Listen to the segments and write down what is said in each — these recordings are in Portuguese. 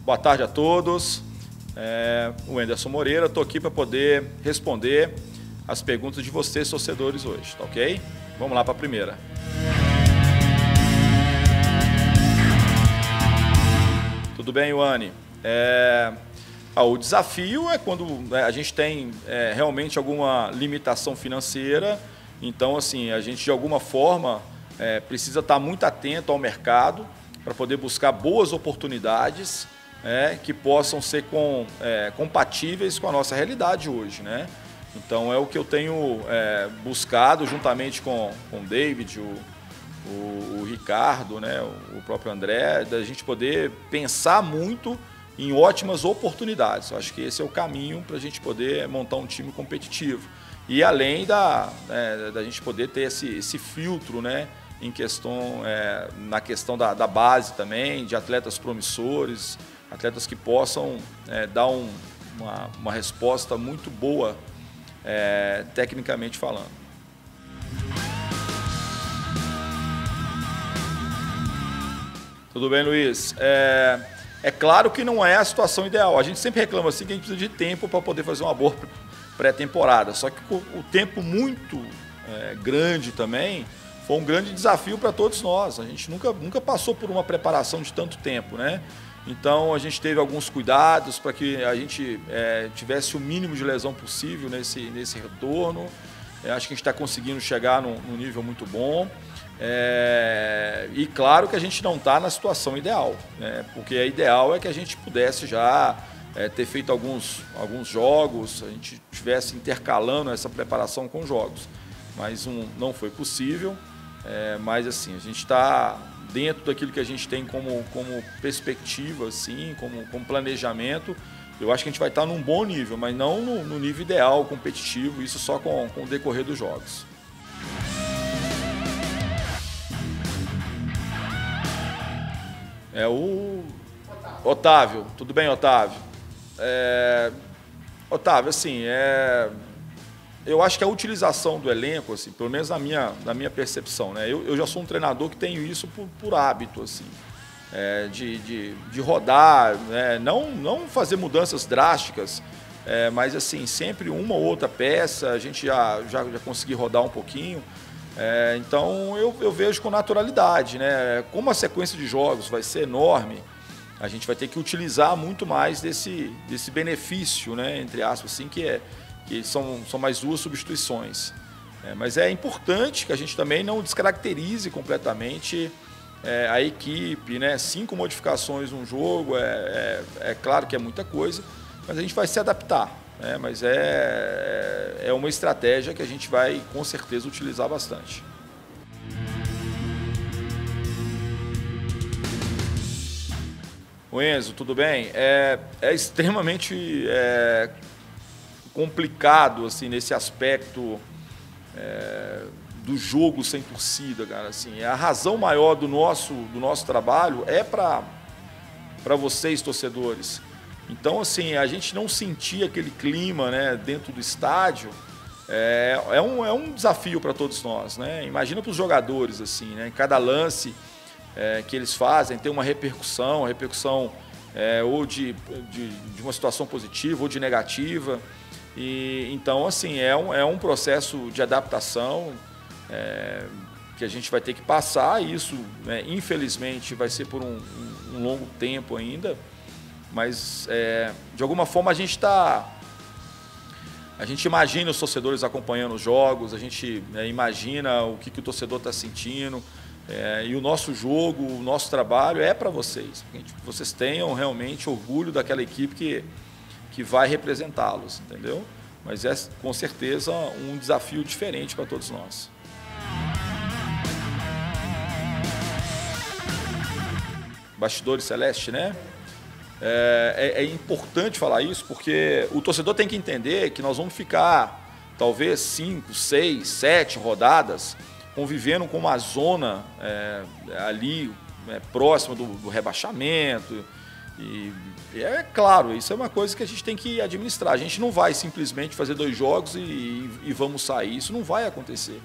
Boa tarde a todos. O Anderson Moreira, estou aqui para poder responder as perguntas de vocês, torcedores, hoje, tá ok? Vamos lá para a primeira. Tudo bem, Ioane? O desafio é quando a gente tem realmente alguma limitação financeira, então, assim, a gente, de alguma forma, precisa estar muito atento ao mercado para poder buscar boas oportunidades que possam ser compatíveis com a nossa realidade hoje, né? Então, é o que eu tenho buscado juntamente com o David, o Ricardo, né, o próprio André, da gente poder pensar muito em ótimas oportunidades. Eu acho que esse é o caminho para a gente poder montar um time competitivo. E além da gente poder ter esse filtro, né, na questão da base também, de atletas promissores, atletas que possam dar uma resposta muito boa, tecnicamente falando. Tudo bem, Luiz? É claro que não é a situação ideal. A gente sempre reclama assim que a gente precisa de tempo para poder fazer uma boa pré-temporada. Só que o tempo muito grande também foi um grande desafio para todos nós. A gente nunca passou por uma preparação de tanto tempo, né? Então a gente teve alguns cuidados para que a gente tivesse o mínimo de lesão possível nesse retorno. Acho que a gente está conseguindo chegar num nível muito bom. E claro que a gente não está na situação ideal, né? Porque a ideal é que a gente pudesse já ter feito alguns jogos, a gente estivesse intercalando essa preparação com jogos, mas não foi possível. Mas assim, a gente está dentro daquilo que a gente tem como perspectiva, assim, como planejamento. Eu acho que a gente vai estar num bom nível, mas não no nível ideal, competitivo, isso só com o decorrer dos jogos. O Otávio. Tudo bem, Otávio? Otávio, assim, eu acho que a utilização do elenco, assim, pelo menos na minha percepção, né? Eu já sou um treinador que tenho isso por hábito, assim, de rodar, né? Não fazer mudanças drásticas, mas assim, sempre uma ou outra peça, a gente já consegui rodar um pouquinho. Então eu vejo com naturalidade, né? Como a sequência de jogos vai ser enorme, a gente vai ter que utilizar muito mais desse benefício, né? Entre aspas, assim, que são mais 2 substituições. Mas é importante que a gente também não descaracterize completamente a equipe, né? 5 modificações num jogo, é claro que é muita coisa, mas a gente vai se adaptar. Mas é uma estratégia que a gente vai, com certeza, utilizar bastante. O Enzo, tudo bem? É extremamente complicado, assim, nesse aspecto do jogo sem torcida, cara. Assim, a razão maior do nosso trabalho é para vocês, torcedores. Então, assim, a gente não sentir aquele clima, né, dentro do estádio é um desafio para todos nós, né? Imagina para os jogadores, assim, né? Cada lance que eles fazem tem uma repercussão ou de uma situação positiva ou de negativa. E então, assim, é um processo de adaptação que a gente vai ter que passar. Isso, né, infelizmente, vai ser por um longo tempo ainda. Mas, de alguma forma, a gente imagina os torcedores acompanhando os jogos, a gente imagina o que o torcedor está sentindo, e o nosso jogo, o nosso trabalho é para vocês, que vocês tenham realmente orgulho daquela equipe que vai representá-los, entendeu? Mas é, com certeza, um desafio diferente para todos nós. Bastidores Celeste, né? É importante falar isso, porque o torcedor tem que entender que nós vamos ficar talvez 5, 6, 7 rodadas convivendo com uma zona ali próxima do rebaixamento. E é claro, isso é uma coisa que a gente tem que administrar. A gente não vai simplesmente fazer 2 jogos e vamos sair. Isso não vai acontecer.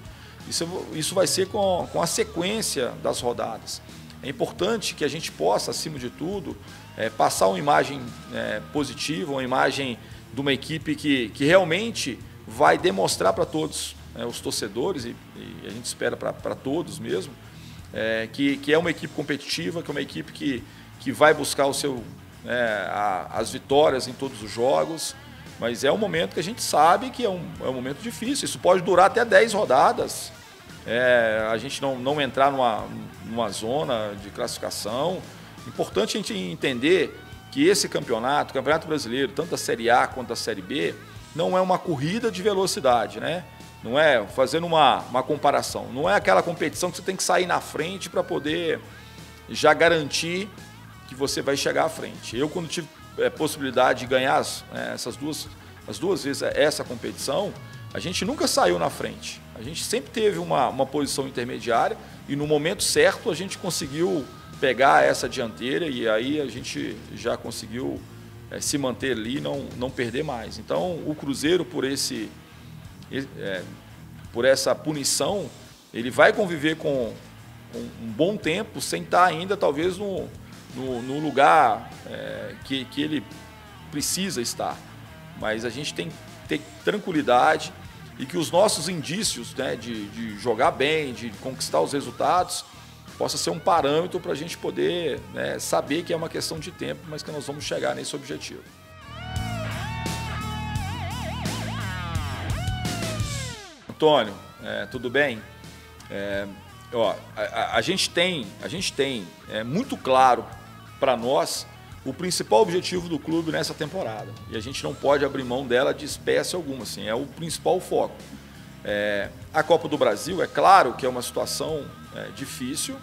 Isso vai ser com a sequência das rodadas. é importante que a gente possa, acima de tudo, passar uma imagem positiva, uma imagem de uma equipe que realmente vai demonstrar para todos, os torcedores, e a gente espera para todos mesmo, que é uma equipe competitiva, que é uma equipe que vai buscar as vitórias em todos os jogos, mas é um momento que a gente sabe que é um momento difícil, isso pode durar até 10 rodadas, a gente não entrar numa zona de classificação. Importante a gente entender que esse campeonato, o Campeonato Brasileiro, tanto da Série A quanto da Série B, não é uma corrida de velocidade, né? Não é, fazendo uma comparação, não é aquela competição que você tem que sair na frente para poder já garantir que você vai chegar à frente. Eu, quando tive possibilidade de ganhar as duas vezes essa competição, a gente nunca saiu na frente. A gente sempre teve uma posição intermediária e no momento certo a gente conseguiu pegar essa dianteira e aí a gente já conseguiu se manter ali e não perder mais. Então, o Cruzeiro, por essa punição, ele vai conviver com um bom tempo sem estar ainda, talvez, no lugar que ele precisa estar. Mas a gente tem que ter tranquilidade e que os nossos indícios, né, de jogar bem, de conquistar os resultados, possa ser um parâmetro para a gente poder, né, saber que é uma questão de tempo, mas que nós vamos chegar nesse objetivo. Antônio, tudo bem? A gente tem muito claro para nós o principal objetivo do clube nessa temporada. E a gente não pode abrir mão dela de espécie alguma, assim, é o principal foco. A Copa do Brasil, é claro que é uma situação difícil,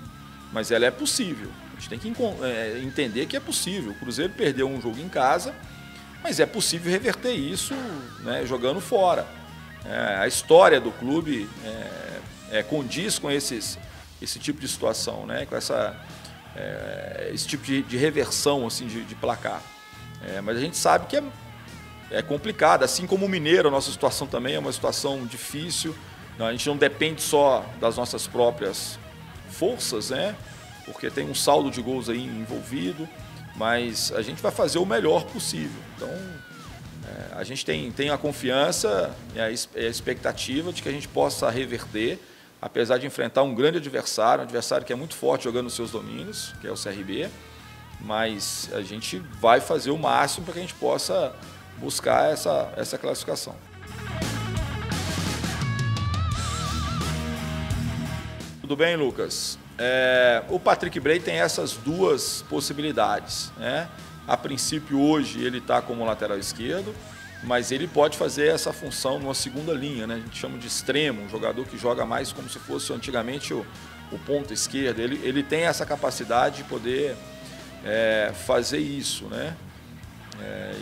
mas ela é possível. A gente tem que entender que é possível. O Cruzeiro perdeu um jogo em casa, mas é possível reverter isso, né, jogando fora. A história do clube condiz com esse tipo de situação, né, com esse tipo de reversão assim, de placar. Mas a gente sabe que é complicado, assim como o Mineiro, a nossa situação também é uma situação difícil. A gente não depende só das nossas próprias forças, né? Porque tem um saldo de gols aí envolvido, mas a gente vai fazer o melhor possível. Então, a gente tem a confiança e a expectativa de que a gente possa reverter, apesar de enfrentar um grande adversário, um adversário que é muito forte jogando nos seus domínios, que é o CRB, mas a gente vai fazer o máximo para que a gente possa buscar essa classificação. Tudo bem, Lucas? O Patrick Bray tem essas duas possibilidades, né? A princípio, hoje, ele está como lateral esquerdo, mas ele pode fazer essa função numa segunda linha, né? A gente chama de extremo, um jogador que joga mais como se fosse antigamente o ponta esquerda. Ele tem essa capacidade de poder fazer isso, né?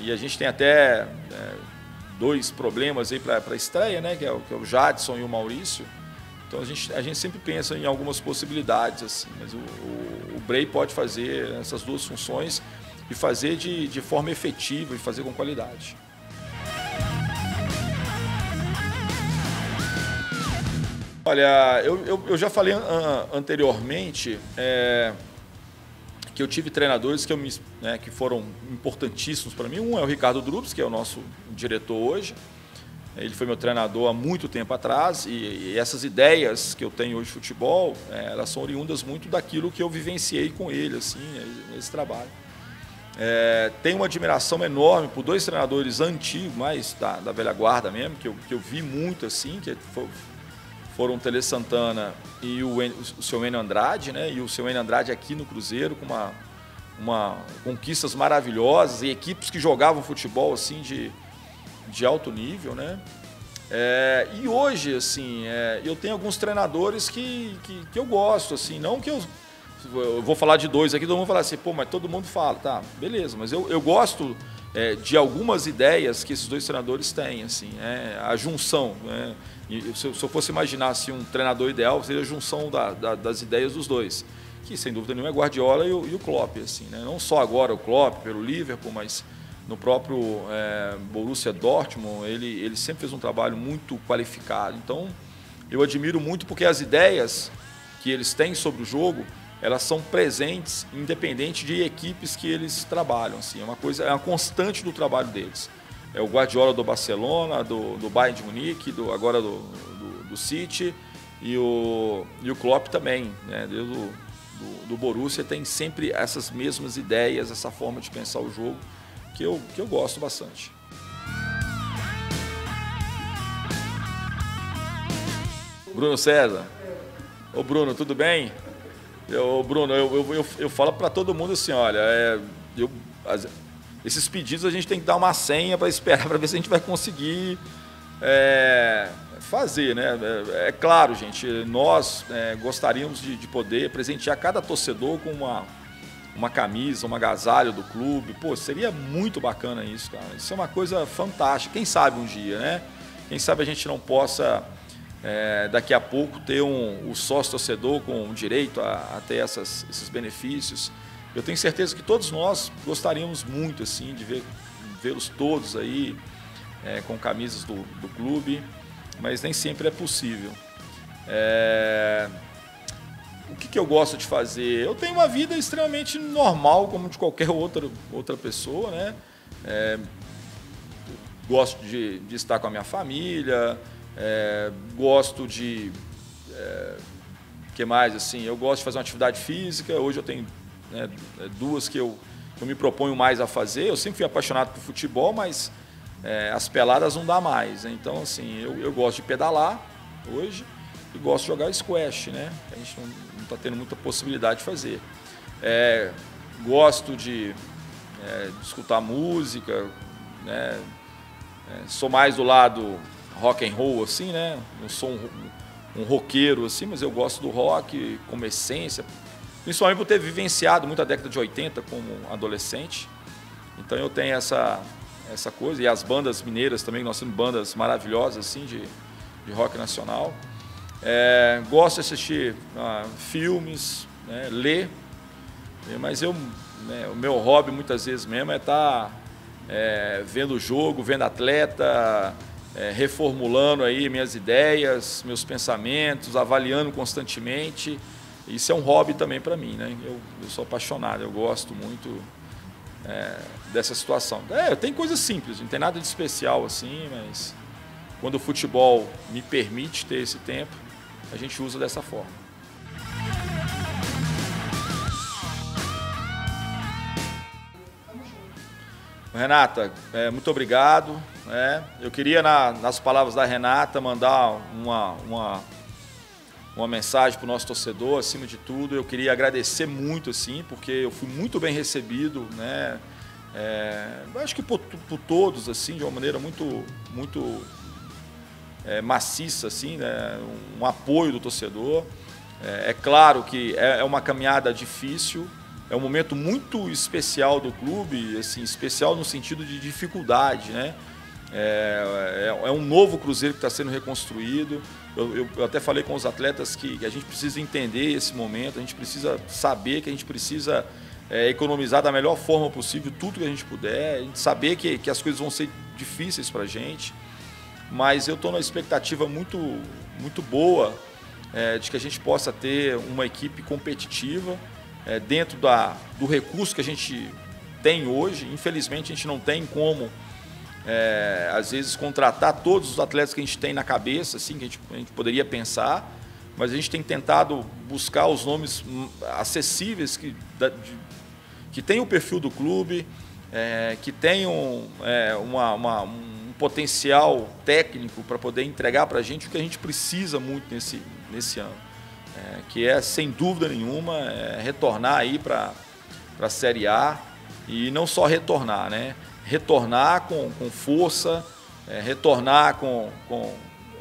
E a gente tem até dois problemas aí para a estreia, né? Que é o Jadson e o Maurício. Então a gente sempre pensa em algumas possibilidades, assim, mas o Bray pode fazer essas duas funções e fazer de forma efetiva e fazer com qualidade. Olha, eu já falei anteriormente que eu tive treinadores que foram importantíssimos para mim. Um é o Ricardo Drubs, que é o nosso diretor hoje. Ele foi meu treinador há muito tempo atrás e essas ideias que eu tenho hoje de futebol, elas são oriundas muito daquilo que eu vivenciei com ele, assim, nesse trabalho. Tenho uma admiração enorme por dois treinadores antigos, mais da velha guarda mesmo, que eu vi muito, assim, que foram o Tele Santana e o seu Enio Andrade, né? E o seu Enio Andrade aqui no Cruzeiro com conquistas maravilhosas e equipes que jogavam futebol assim de alto nível, né? E hoje, assim, eu tenho alguns treinadores que eu gosto, assim, não que eu vou falar de dois aqui, todo mundo vai falar assim, pô, mas todo mundo fala, tá, beleza, mas eu gosto de algumas ideias que esses dois treinadores têm, assim, a junção, né? E se eu fosse imaginar assim, um treinador ideal, seria a junção das ideias dos dois, que sem dúvida nenhuma é Guardiola e o Klopp, assim, né? Não só agora o Klopp pelo Liverpool, mas no próprio Borussia Dortmund, ele sempre fez um trabalho muito qualificado. Então, eu admiro muito porque as ideias que eles têm sobre o jogo elas são presentes independente de equipes que eles trabalham. Assim, é uma constante do trabalho deles. É o Guardiola do Barcelona, do Bayern de Munique, agora do City, e o Klopp também, né? Do Borussia, tem sempre essas mesmas ideias, essa forma de pensar o jogo, que eu gosto bastante. Bruno César. Ô Bruno, tudo bem? Bruno, eu falo para todo mundo assim, olha, esses pedidos a gente tem que dar uma senha para esperar, para ver se a gente vai conseguir fazer, né? É claro, gente, nós gostaríamos de poder presentear cada torcedor com uma camisa, um agasalho do clube. Pô, seria muito bacana isso, cara. Isso é uma coisa fantástica. Quem sabe um dia, né? Quem sabe a gente não possa, daqui a pouco, ter o sócio torcedor com direito a ter esses benefícios. Eu tenho certeza que todos nós gostaríamos muito assim de vê-los todos aí com camisas do clube, mas nem sempre é possível. O que eu gosto de fazer? Eu tenho uma vida extremamente normal, como de qualquer outra pessoa, né? Gosto de estar com a minha família, gosto de... que mais? Assim, eu gosto de fazer uma atividade física. Hoje eu tenho duas que eu me proponho mais a fazer. Eu sempre fui apaixonado por futebol, mas as peladas não dá mais, né? Então, assim, eu gosto de pedalar hoje e gosto de jogar squash, né? A gente não está tendo muita possibilidade de fazer. Gosto de escutar música, né? Sou mais do lado rock and roll, assim, né? Não sou um roqueiro, assim, mas eu gosto do rock como essência, principalmente por ter vivenciado muita década de 80 como adolescente. Então eu tenho essa coisa, e as bandas mineiras também, nós temos bandas maravilhosas assim de rock nacional. Gosto de assistir filmes, né, ler, mas o meu hobby muitas vezes mesmo é estar vendo o jogo, vendo atleta, reformulando aí minhas ideias, meus pensamentos, avaliando constantemente. Isso é um hobby também para mim, né? Eu sou apaixonado, eu gosto muito dessa situação. Tem coisas simples, não tem nada de especial assim, mas quando o futebol me permite ter esse tempo, a gente usa dessa forma. Renata, muito obrigado. Eu queria, nas palavras da Renata, mandar uma mensagem para o nosso torcedor. Acima de tudo, eu queria agradecer muito, assim, porque eu fui muito bem recebido, né? Acho que por todos, assim, de uma maneira muito maciça, assim, né? Um apoio do torcedor. É claro que é uma caminhada difícil, é um momento muito especial do clube, assim, especial no sentido de dificuldade, né? É um novo Cruzeiro que está sendo reconstruído. Eu até falei com os atletas que a gente precisa entender esse momento, a gente precisa saber que a gente precisa economizar da melhor forma possível tudo que a gente puder, a gente saber que as coisas vão ser difíceis para a gente, mas eu estou numa expectativa muito boa de que a gente possa ter uma equipe competitiva dentro do recurso que a gente tem hoje. Infelizmente a gente não tem como às vezes contratar todos os atletas que a gente tem na cabeça, assim, que a gente poderia pensar, mas a gente tem tentado buscar os nomes acessíveis que tenham o perfil do clube, que tenham um potencial técnico para poder entregar para a gente o que a gente precisa muito nesse ano, que sem dúvida nenhuma, retornar aí para a Série A, e não só retornar, né? Retornar com força, retornar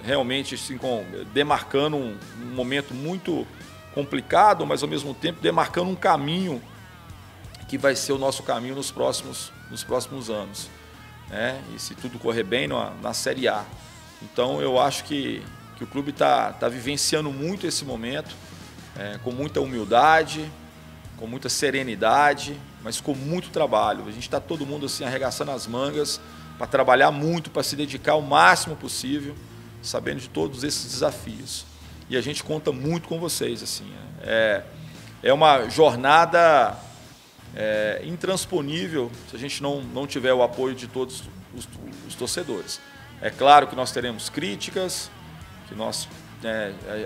realmente assim, demarcando um momento muito complicado, mas ao mesmo tempo demarcando um caminho que vai ser o nosso caminho nos próximos anos, né? E se tudo correr bem na Série A. Então eu acho que o clube está vivenciando muito esse momento, com muita humildade, com muita serenidade, mas com muito trabalho. A gente está todo mundo assim arregaçando as mangas para trabalhar muito, para se dedicar o máximo possível, sabendo de todos esses desafios. E a gente conta muito com vocês, assim. é uma jornada intransponível se a gente não tiver o apoio de todos os torcedores. É claro que nós teremos críticas, que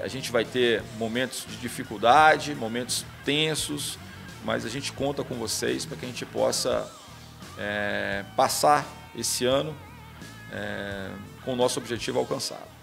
a gente vai ter momentos de dificuldade, momentos tensos, mas a gente conta com vocês para que a gente possa passar esse ano com o nosso objetivo alcançado.